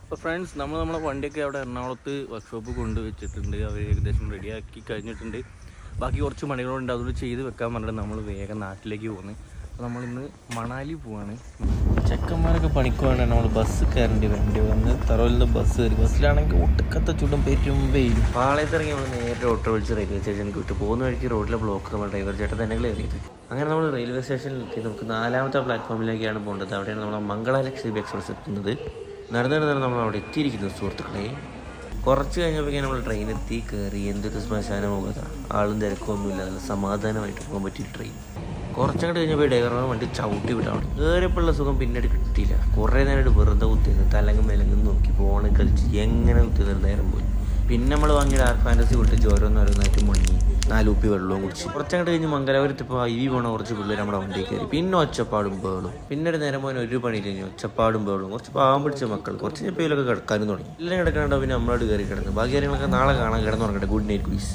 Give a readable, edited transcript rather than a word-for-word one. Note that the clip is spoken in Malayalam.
അപ്പോൾ ഫ്രണ്ട്സ് നമ്മുടെ വണ്ടിയൊക്കെ അവിടെ എറണാകുളത്ത് വർക്ക്ഷോപ്പ് കൊണ്ടുവച്ചിട്ടുണ്ട്. അവർ ഏകദേശം റെഡിയാക്കി കഴിഞ്ഞിട്ടുണ്ട്. ബാക്കി കുറച്ച് പണികളുണ്ട്, അതുകൊണ്ട് ചെയ്ത് വെക്കാൻ പറഞ്ഞിട്ട് നമ്മൾ വേഗം നാട്ടിലേക്ക് പോകുന്നത്. അപ്പോൾ നമ്മളിന്ന് മണാലി പോവാണ്. ചെക്കന്മാരൊക്കെ പണിക്കുവാണ്. നമ്മൾ ബസ് കയറേണ്ടി വേണ്ടി വന്ന് തറവിൽ ബസ് കയറി. ബസ്സിലാണെങ്കിൽ ഒട്ടുക്കത്ത ചുടും പേറ്റും വെയിലും. പാളയത്തിറങ്ങി നമ്മൾ നേരെ ഓട്ടോ വിളിച്ച് റെയിൽവേ സ്റ്റേഷനിലേക്ക് വിട്ടു. പോകുന്ന വഴിക്ക് റോഡിലെ ബ്ലോക്ക് നമ്മൾ ഡ്രൈവർ ചേട്ടൻ തന്നെ കയറിയത്. അങ്ങനെ നമ്മൾ റെയിൽവേ സ്റ്റേഷനിൽ എത്തി. നമുക്ക് 4ാമത്തെ പ്ലാറ്റ്ഫോമിലേക്കാണ് പോകേണ്ടത്. അവിടെയാണ് നമ്മൾ മംഗളാലക്ഷ്മി എക്സ്പ്രസ് എത്തുന്നത്. നടന്നാണ് നമ്മൾ അവിടെ എത്തിയിരിക്കുന്നത് സുഹൃത്തുക്കളെ. കുറച്ച് കഴിഞ്ഞപ്പോഴേക്കും നമ്മൾ ട്രെയിൻ എത്തി കയറി. എന്തൊരു ശ്മശാന മുഖത, ആളും തിരക്കൊന്നുമില്ല, നല്ല സമാധാനമായിട്ട് പോകാൻ പറ്റിയ ട്രെയിൻ. കുറച്ചങ്ങോട്ട് കഴിഞ്ഞപ്പോൾ ഡ്രൈവർ വണ്ടി ചവിട്ടി വിടാണ്. കയറിയപ്പോഴുള്ള സുഖം പിന്നീട് കിട്ടിയില്ല. കുറേ നേരമായിട്ട് വെറുതെ കുത്തിയിരുന്നു, തലങ്ങും വിലങ്ങും നോക്കി ഫോണിൽ കളിച്ച് എങ്ങനെ കുത്തിയത് നേരം പോയി. പിന്നെ നമ്മൾ വാങ്ങിയ ഡാർക്ക് ഫാൻറ്റസി വിട്ട് ഓരോന്നായിട്ട് മുങ്ങി 4 കുപ്പി വെള്ളവും കുടിച്ച്. കുറച്ചങ്ങോട്ട് കഴിഞ്ഞ് മംഗലാപുരത്തിപ്പോൾ പോണ കുറച്ച് പിള്ളേർ നമ്മുടെ വണ്ടി കയറി. പിന്നെ ഒച്ചപ്പാടും ബേളും. പിന്നീട് നേരം പോകാൻ ഒരു പണി കഴിഞ്ഞു. ഒച്ചപ്പാടും ബേളും. കുറച്ച് പാവം പിടിച്ച മക്കൾ കുറച്ച് ചെപ്പിയിലൊക്കെ കിടക്കാനും തുടങ്ങി. എല്ലാം കിടക്കണോ പിന്നെ നമ്മളോട് കയറി കിടന്നു. ബാക്കി കാര്യങ്ങളൊക്കെ നാളെ കാണാൻ. കിടന്നുറങ്ങട്ടെ. Good night guys.